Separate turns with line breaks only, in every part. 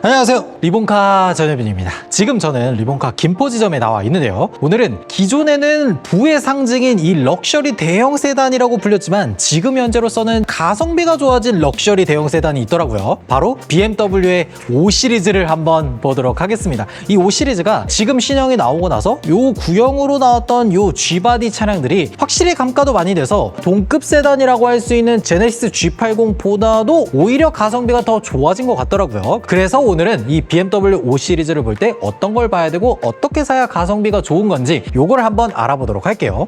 안녕하세요, 리본카 전효빈입니다. 지금 저는 리본카 김포지점에 나와 있는데요, 오늘은 기존에는 부의 상징인 이 럭셔리 대형 세단이라고 불렸지만 지금 현재로서는 가성비가 좋아진 럭셔리 대형 세단이 있더라고요. 바로 BMW의 5 시리즈를 한번 보도록 하겠습니다. 이 5 시리즈가 지금 신형이 나오고 나서 요 구형으로 나왔던 요 G바디 차량들이 확실히 감가도 많이 돼서 동급 세단이라고 할 수 있는 제네시스 G80보다도 오히려 가성비가 더 좋아진 것 같더라고요. 그래서 오늘은 이 BMW 5 시리즈를 볼 때 어떤 걸 봐야 되고 어떻게 사야 가성비가 좋은 건지 요걸 한번 알아보도록 할게요.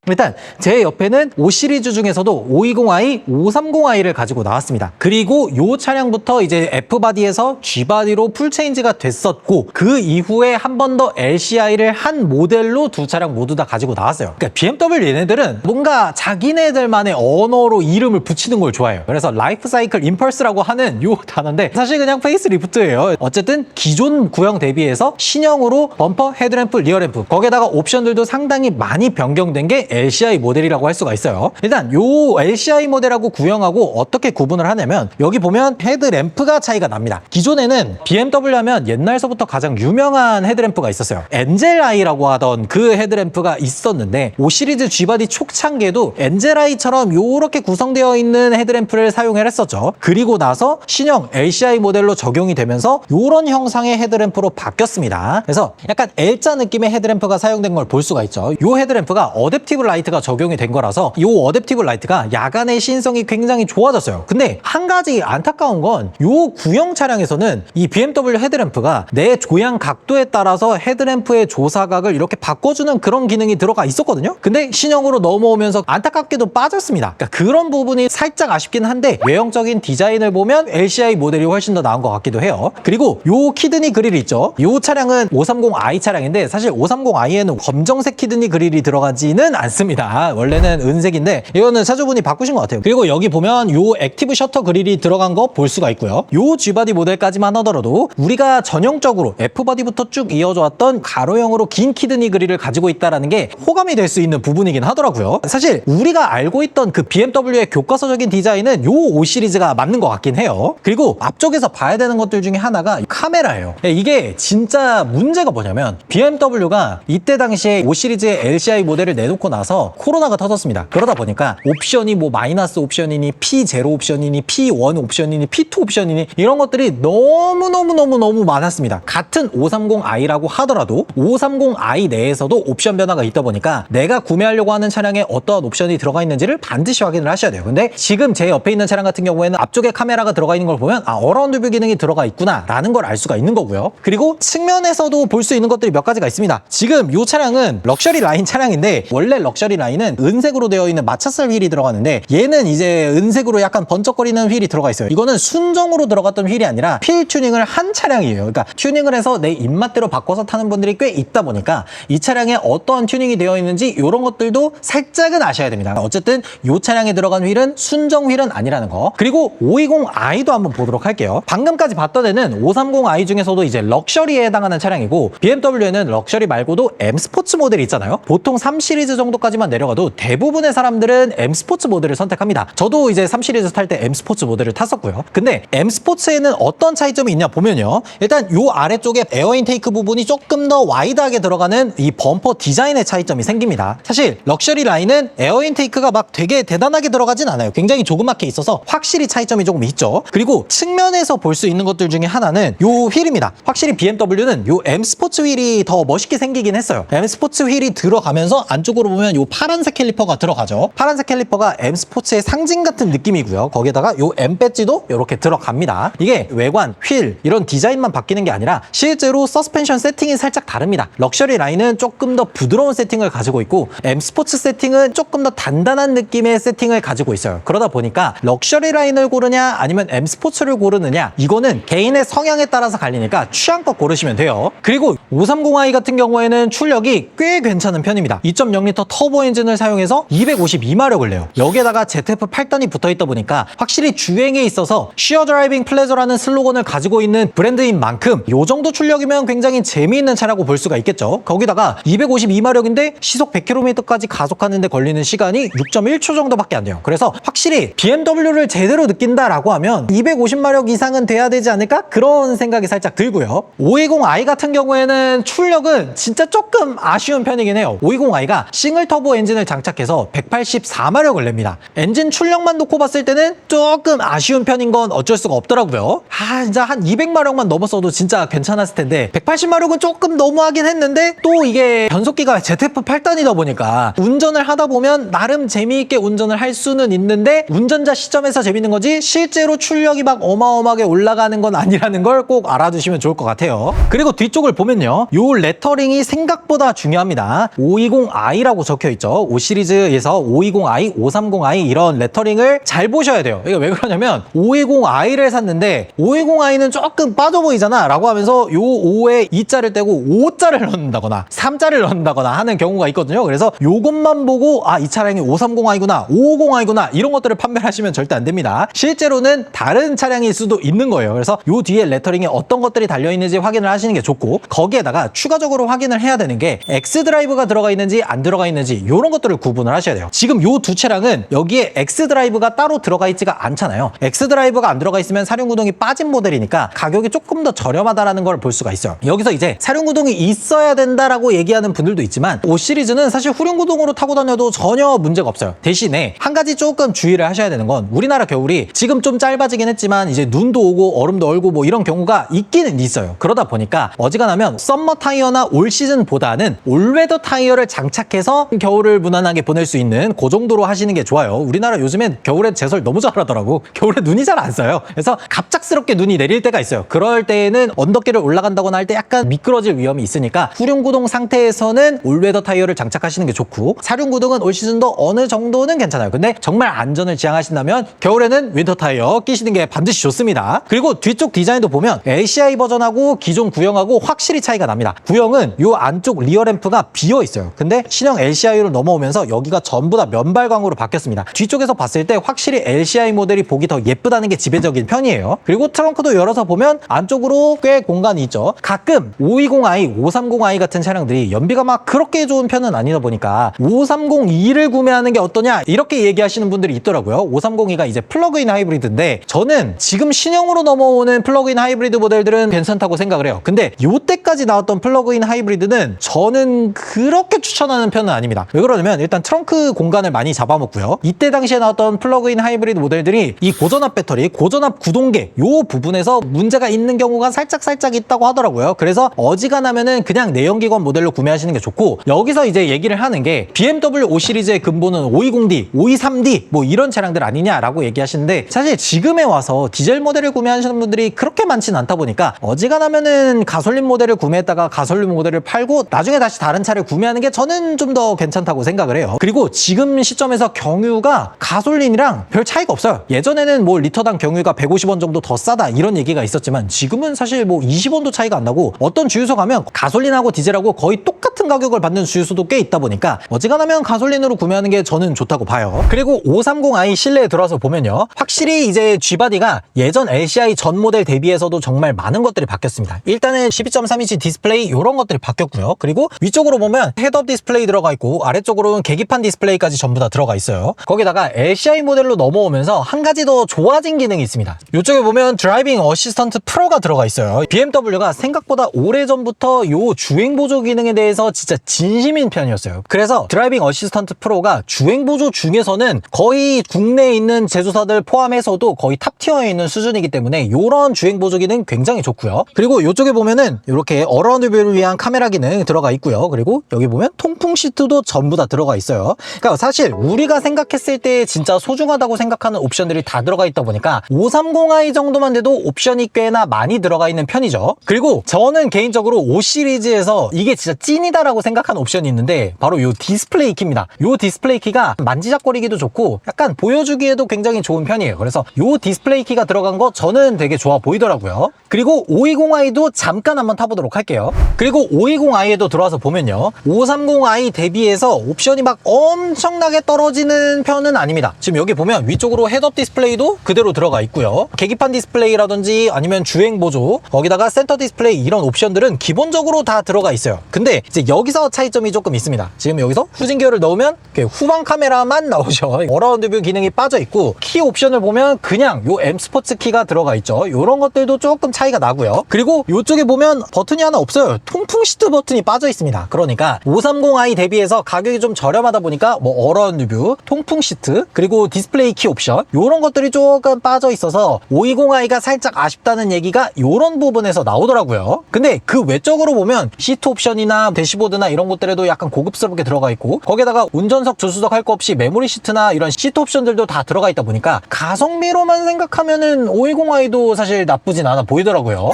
일단 제 옆에는 5 시리즈 중에서도 520i, 530i를 가지고 나왔습니다. 그리고 이 차량부터 이제 F바디에서 G바디로 풀체인지가 됐었고 그 이후에 한 번 더 LCI를 한 모델로 두 차량 모두 다 가지고 나왔어요. 그러니까 BMW 얘네들은 뭔가 자기네들만의 언어로 이름을 붙이는 걸 좋아해요. 그래서 라이프 사이클 임펄스라고 하는 요 단어인데 사실 그냥 페이스리프트예요. 어쨌든 기존 구형 대비해서 신형으로 범퍼, 헤드램프, 리어램프 거기에다가 옵션들도 상당히 많이 변경된 게 LCI 모델이라고 할 수가 있어요. 일단 요 LCI 모델하고 구형하고 어떻게 구분을 하냐면 여기 보면 헤드램프가 차이가 납니다. 기존에는 BMW 하면 옛날서부터 가장 유명한 헤드램프가 있었어요. 엔젤아이라고 하던 그 헤드램프가 있었는데 5 시리즈 G바디 초창기에도 엔젤아이처럼 요렇게 구성되어 있는 헤드램프를 사용을 했었죠. 그리고 나서 신형 LCI 모델로 적용이 되면서 요런 형상의 헤드램프로 바뀌었습니다. 그래서 약간 L자 느낌의 헤드램프가 사용된 걸 볼 수가 있죠. 요 헤드램프가 어댑티브 라이트가 적용이 된 거라서 이 어댑티브 라이트가 야간의 시인성이 굉장히 좋아졌어요. 근데 한 가지 안타까운 건 이 구형 차량에서는 이 BMW 헤드램프가 내 조향 각도에 따라서 헤드램프의 조사각을 이렇게 바꿔주는 그런 기능이 들어가 있었거든요. 근데 신형으로 넘어오면서 안타깝게도 빠졌습니다. 그러니까 그런 부분이 살짝 아쉽긴 한데 외형적인 디자인을 보면 LCI 모델이 훨씬 더 나은 것 같기도 해요. 그리고 요 키드니 그릴 있죠. 이 차량은 530i 차량인데 사실 530i에는 검정색 키드니 그릴이 들어가지는 않습니다. 원래는 은색인데 이거는 차주분이 바꾸신 것 같아요. 그리고 여기 보면 요 액티브 셔터 그릴이 들어간 거 볼 수가 있고요. 요 G바디 모델까지만 하더라도 우리가 전형적으로 F바디부터 쭉 이어져 왔던 가로형으로 긴 키드니 그릴을 가지고 있다는 게 호감이 될 수 있는 부분이긴 하더라고요. 사실 우리가 알고 있던 그 BMW의 교과서적인 디자인은 요 5 시리즈가 맞는 것 같긴 해요. 그리고 앞쪽에서 봐야 되는 것들 중에 하나가 카메라예요. 이게 진짜 문제가 뭐냐면 BMW가 이때 당시에 5 시리즈의 LCI 모델을 내놓고 나서 코로나가 터졌습니다. 그러다 보니까 옵션이 뭐 마이너스 옵션이니 P0 옵션이니 P1 옵션이니 P2 옵션이니 이런 것들이 너무 많았습니다. 같은 530i라고 하더라도 530i 내에서도 옵션 변화가 있다 보니까 내가 구매하려고 하는 차량에 어떠한 옵션이 들어가 있는지를 반드시 확인을 하셔야 돼요. 근데 지금 제 옆에 있는 차량 같은 경우에는 앞쪽에 카메라가 들어가 있는 걸 보면 어라운드 뷰 기능이 들어가 있구나 라는 걸 알 수가 있는 거고요. 그리고 측면에서도 볼 수 있는 것들이 몇 가지가 있습니다. 지금 이 차량은 럭셔리 라인 차량인데 원래 럭셔리 라인은 은색으로 되어 있는 마차살 휠이 들어가는데 얘는 이제 은색으로 약간 번쩍거리는 휠이 들어가 있어요. 이거는 순정으로 들어갔던 휠이 아니라 필 튜닝을 한 차량이에요. 그러니까 튜닝을 해서 내 입맛대로 바꿔서 타는 분들이 꽤 있다 보니까 이 차량에 어떠한 튜닝이 되어 있는지 이런 것들도 살짝은 아셔야 됩니다. 어쨌든 이 차량에 들어간 휠은 순정 휠은 아니라는 거. 그리고 520i도 한번 보도록 할게요. 방금까지 봤던 애는 530i 중에서도 이제 럭셔리에 해당하는 차량이고 BMW에는 럭셔리 말고도 M 스포츠 모델이 있잖아요. 보통 3 시리즈 정도까지만 내려가도 대부분의 사람들은 M 스포츠 모델을 선택합니다. 저도 이제 3 시리즈 탈 때 M 스포츠 모델을 탔었고요. 근데 M 스포츠에는 어떤 차이점이 있냐 보면요. 일단 요 아래쪽에 에어 인테이크 부분이 조금 더 와이드하게 들어가는 이 범퍼 디자인의 차이점이 생깁니다. 사실 럭셔리 라인은 에어 인테이크가 막 되게 대단하게 들어가진 않아요. 굉장히 조그맣게 있어서 확실히 차이점이 조금 있죠. 그리고 측면에서 볼 수 있는 것들 중에 하나는 요 휠입니다. 확실히 BMW는 요 M 스포츠 휠이 더 멋있게 생기긴 했어요. M 스포츠 휠이 들어가면서 안쪽으로 보면 요 파란색 캘리퍼가 들어가죠. 파란색 캘리퍼가 M 스포츠의 상징 같은 느낌이고요. 거기에다가 요 M 배지도 이렇게 들어갑니다. 이게 외관, 휠 이런 디자인만 바뀌는 게 아니라 실제로 서스펜션 세팅이 살짝 다릅니다. 럭셔리 라인은 조금 더 부드러운 세팅을 가지고 있고 M 스포츠 세팅은 조금 더 단단한 느낌의 세팅을 가지고 있어요. 그러다 보니까 럭셔리 라인을 고르냐 아니면 M 스포츠를 고르느냐 이거는 개인의 성향에 따라서 갈리니까 취향껏 고르시면 돼요. 그리고 530i 같은 경우에는 출력이 꽤 괜찮은 편입니다. 2.0L 터보 엔진을 사용해서 252마력을 내요. 여기에다가 ZF-8단이 붙어있다 보니까 확실히 주행에 있어서 Sheer Driving Pleasure라는 슬로건을 가지고 있는 브랜드인 만큼 이 정도 출력이면 굉장히 재미있는 차라고 볼 수가 있겠죠. 거기다가 252마력인데 시속 100km까지 가속하는데 걸리는 시간이 6.1초 정도밖에 안 돼요. 그래서 확실히 BMW를 제대로 느낀다라고 하면 250마력 이상은 돼야 되지 않을까? 그런 생각이 살짝 들고요. 520i 같은 경우에는 출력은 진짜 조금 아쉬운 편이긴 해요. 520i가 싱글 터보 엔진을 장착해서 184마력을 냅니다. 엔진 출력만 놓고 봤을 때는 조금 아쉬운 편인 건 어쩔 수가 없더라고요. 진짜 한 200마력만 넘었어도 진짜 괜찮았을 텐데 180마력은 조금 너무하긴 했는데 또 이게 변속기가 ZF-8단이다 보니까 운전을 하다 보면 나름 재미있게 운전을 할 수는 있는데 운전자 시점에서 재밌는 거지 실제로 출력이 막 어마어마하게 올라가는 건 아니라는 걸 꼭 알아두시면 좋을 것 같아요. 그리고 뒤쪽을 보면요. 요 레터링이 생각보다 중요합니다. 520i라고 적혀있죠. 5 시리즈에서 520i, 530i 이런 레터링을 잘 보셔야 돼요. 이게 왜 그러냐면 520i를 샀는데 520i는 조금 빠져 보이잖아 라고 하면서 요 5에 2자를 떼고 5자를 넣는다거나 3자를 넣는다거나 하는 경우가 있거든요. 그래서 요것만 보고 이 차량이 530i구나 550i구나 이런 것들을 판별하시면 절대 안 됩니다. 실제로는 다른 차량일 수도 있는 거예요. 그래서 요 뒤에 레터링에 어떤 것들이 달려있는지 확인을 하시는 게 좋고 거기에다가 추가적으로 확인을 해야 되는 게 X드라이브가 들어가 있는지 안 들어가 있는지 이런 것들을 구분을 하셔야 돼요. 지금 요 두 차량은 여기에 X드라이브가 따로 들어가 있지가 않잖아요. X드라이브가 안 들어가 있으면 사륜구동이 빠진 모델이니까 가격이 조금 더 저렴하다라는 걸 볼 수가 있어요. 여기서 이제 사륜구동이 있어야 된다라고 얘기하는 분들도 있지만 5 시리즈는 사실 후륜구동으로 타고 다녀도 전혀 문제가 없어요. 대신에 한 가지 조금 주의를 하셔야 되는 건 우리나라 겨울이 지금 좀 짧아지긴 했지만 이제 눈도 오고 얼음도 얼고 뭐 이런 경우가 있기는 있어요. 그러다 보니까 어지간하면 썸머 타이어나 올 시즌보다는 올웨더 타이어를 장착해서 겨울을 무난하게 보낼 수 있는 그 정도로 하시는 게 좋아요. 우리나라 요즘엔 겨울에 제설 너무 잘하더라고. 겨울에 눈이 잘 안 써요. 그래서 갑작스럽게 눈이 내릴 때가 있어요. 그럴 때에는 언덕길을 올라간다거나 할 때 약간 미끄러질 위험이 있으니까 후륜구동 상태에서는 올웨더 타이어를 장착하시는 게 좋고 사륜구동은 올 시즌도 어느 정도는 괜찮아요. 근데 정말 안전을 지향하신다면 겨울에는 윈터 타이어 끼시는 게 반드시 좋습니다. 그리고 뒤쪽 디자인도 보면 LCI 버전하고 기존 구형하고 확실히 차이가 납니다. 구형은 이 안쪽 리어 램프가 비어 있어요. 근데 신형 LCI로 넘어오면서 여기가 전부 다 면발광으로 바뀌었습니다. 뒤쪽에서 봤을 때 확실히 LCI 모델이 보기 더 예쁘다는 게 지배적인 편이에요. 그리고 트렁크도 열어서 보면 안쪽으로 꽤 공간이 있죠. 가끔 520i, 530i 같은 차량들이 연비가 막 그렇게 좋은 편은 아니다 보니까 530e를 구매하는 게 어떠냐 이렇게 얘기하시는 분들이 있더라고요. 530e가 이제 플러그인 하이브리드인데 저는 지금 신형으로 넘어오는 플러그인 하이브리드 모델들은 괜찮다고 생각을 해요. 근데 요때까지 나왔던 플러그인 하이브리드는 저는 그렇게 추천하는 편은 아닙니다. 왜 그러냐면 일단 트렁크 공간을 많이 잡아먹고요. 이때 당시에 나왔던 플러그인 하이브리드 모델들이 이 고전압 배터리, 고전압 구동계 요 부분에서 문제가 있는 경우가 살짝 있다고 하더라고요. 그래서 어지간하면은 그냥 내연기관 모델로 구매하시는 게 좋고 여기서 이제 얘기를 하는 게 BMW 5 시리즈의 근본은 520D, 523D 뭐 이런 차량들 아니냐라고 얘기하시는데 사실 지금에 와서 디젤 모델을 구매하시는 분들이 그렇게 많지는 않다 보니까 어지간하면은 가솔린 모델을 구매했다가 가솔린 모델을 팔고 나중에 다시 다른 차를 구매하는 게 저는 좀 더 괜찮다고 생각을 해요. 그리고 지금 시점에서 경유가 가솔린이랑 별 차이가 없어요. 예전에는 뭐 리터당 경유가 150원 정도 더 싸다 이런 얘기가 있었지만 지금은 사실 뭐 20원도 차이가 안 나고 어떤 주유소 가면 가솔린하고 디젤하고 거의 똑같은 가격을 받는 주유소도 꽤 있다 보니까 어지간하면 가솔린으로 구매하는 게 저는 좋다고 봐요. 그리고 530i 실내에 들어와서 보면요. 확실히 이제 G바디가 예전 LCI 전 모델 대비해서도 정말 많은 것들이 바뀌었습니다. 일단은 12.3인치 디스플레이 이런 것들이 바뀌었고요. 그리고 위쪽으로 보면 헤드업 디스플레이 들어가 있고 아래쪽으로는 계기판 디스플레이까지 전부 다 들어가 있어요. 거기다가 LCI 모델로 넘어오면서 한 가지 더 좋아진 기능이 있습니다. 이쪽에 보면 드라이빙 어시스턴트 프로가 들어가 있어요. BMW가 생각보다 오래전부터 요 주행 보조 기능에 대해서 진짜 진심인 편이었어요. 그래서 드라이빙 어시스턴트 프로가 주행 보조 중에서는 거의 국내에 있는 제조사들 포함해서도 거의 탑티어에 있는 수준이기 때문에 이런 주행 보조 기능 굉장히 좋고요. 그리고 이쪽에 보면은 이렇게 어라운드 뷰를 위한 카메라 기능 들어가 있고요. 그리고 여기 보면 통풍 시트도 전부 다 들어가 있어요. 그러니까 사실 우리가 생각했을 때 진짜 소중하다고 생각하는 옵션들이 다 들어가 있다 보니까 530i 정도만 돼도 옵션이 꽤나 많이 들어가 있는 편이죠. 그리고 저는 개인적으로 5 시리즈에서 이게 진짜 찐이다라고 생각하는 옵션이 있는데 바로 요 디스플레이 키입니다. 요 디스플레이 키가 만지작거리기도 좋고 약간 보여주기에도 굉장히 좋은 편이에요. 그래서 요 디스플레이 키가 들어간 거 저는 되게 좋아 보이더라고요. 그리고 520i도 잠깐 한번 타보도록 할게요. 그리고 520i에도 들어와서 보면요. 530i 대비해서 비해서 옵션이 막 엄청나게 떨어지는 편은 아닙니다. 지금 여기 보면 위쪽으로 헤드업 디스플레이도 그대로 들어가 있고요. 계기판 디스플레이라든지 아니면 주행 보조, 거기다가 센터 디스플레이 이런 옵션들은 기본적으로 다 들어가 있어요. 근데 이제 여기서 차이점이 조금 있습니다. 지금 여기서 후진 기어를 넣으면 후방 카메라만 나오죠. 어라운드 뷰 기능이 빠져 있고, 키 옵션을 보면 그냥 요 M 스포츠 키가 들어가 있죠. 이런 것들도 조금 차이가 나고요. 그리고 이쪽에 보면 버튼이 하나 없어요. 통풍 시트 버튼이 빠져 있습니다. 그러니까 530i 대비해서 가격이 좀 저렴하다 보니까 뭐 어라운드 뷰, 통풍 시트, 그리고 디스플레이 키 옵션 이런 것들이 조금 빠져 있어서 520i가 살짝 아쉽다는 얘기가 이런 부분에서 나오더라고요. 근데 그 외적으로 보면 시트 옵션이나 대시보드나 이런 것들에도 약간 고급스럽게 들어가 있고, 거기에다가 운전석 조수석 할 거 없이 메모리 시트나 이런 시트 옵션들도 다 들어가 있다 보니까 가성비로만 생각하면은 520i도 사실 나쁘진 않아 보이더라고요.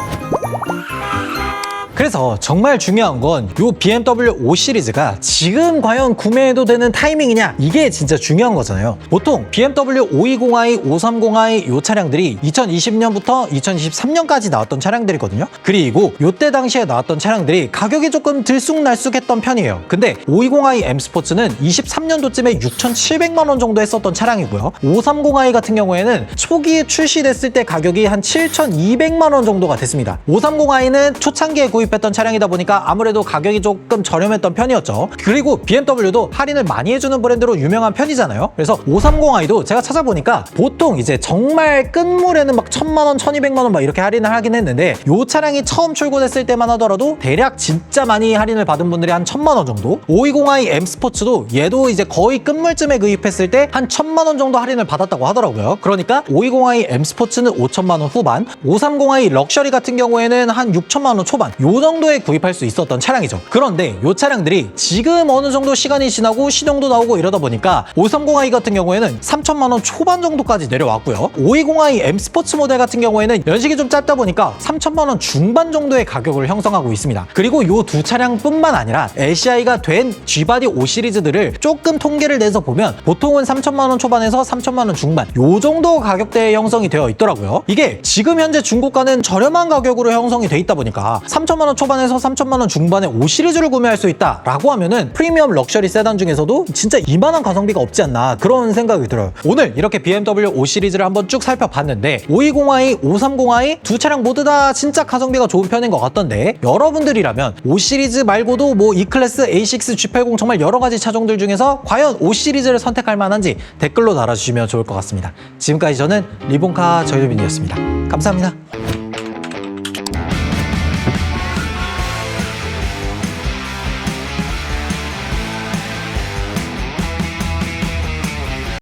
그래서 정말 중요한 건 이 BMW 5 시리즈가 지금 과연 구매해도 되는 타이밍이냐, 이게 진짜 중요한 거잖아요. 보통 BMW 520i, 530i 이 차량들이 2020년부터 2023년까지 나왔던 차량들이거든요. 그리고 이때 당시에 나왔던 차량들이 가격이 조금 들쑥날쑥했던 편이에요. 근데 520i M 스포츠는 23년도쯤에 6,700만 원 정도 했었던 차량이고요. 530i 같은 경우에는 초기에 출시됐을 때 가격이 한 7,200만 원 정도가 됐습니다. 530i는 초창기에 구입했던 차량이다 보니까 아무래도 가격이 조금 저렴했던 편이었죠. 그리고 BMW도 할인을 많이 해주는 브랜드로 유명한 편이잖아요. 그래서 530i도 제가 찾아보니까 보통 이제 정말 끝물에는 막 1,000만 원, 1,200만 원 막 이렇게 할인을 하긴 했는데, 이 차량이 처음 출고됐을 때만 하더라도 대략 진짜 많이 할인을 받은 분들이 한 1,000만 원 정도. 520i M 스포츠도 얘도 이제 거의 끝물쯤에 구입했을 때 한 1,000만 원 정도 할인을 받았다고 하더라고요. 그러니까 520i M 스포츠는 5,000만 원 후반, 530i 럭셔리 같은 경우에는 한 6,000만 원 초반 요 정도에 구입할 수 있었던 차량이죠. 그런데 이 차량들이 지금 어느 정도 시간이 지나고 신형도 나오고 이러다 보니까 530i 같은 경우에는 3,000만 원 초반 정도까지 내려왔고요. 520i M 스포츠 모델 같은 경우에는 연식이 좀 짧다 보니까 3,000만 원 중반 정도의 가격을 형성하고 있습니다. 그리고 이 두 차량뿐만 아니라 LCI가 된 G바디 5 시리즈들을 조금 통계를 내서 보면 보통은 3,000만 원 초반에서 3,000만 원 중반 요 정도 가격대에 형성이 되어 있더라고요. 이게 지금 현재 중고가는 저렴한 가격으로 형성이 돼 있다 보니까 3,000만 원 초반에서 3,000만 원 중반에 5 시리즈를 구매할 수 있다라고 하면은 프리미엄 럭셔리 세단 중에서도 진짜 이만한 가성비가 없지 않나, 그런 생각이 들어요. 오늘 이렇게 BMW 5 시리즈를 한번 쭉 살펴봤는데 520i, 530i 두 차량 모두 다 진짜 가성비가 좋은 편인 것 같던데, 여러분들이라면 5 시리즈 말고도 뭐 E클래스, A6, G80 정말 여러 가지 차종들 중에서 과연 5 시리즈를 선택할 만한지 댓글로 달아주시면 좋을 것 같습니다. 지금까지 저는 리본카 저유빈이었습니다. 감사합니다.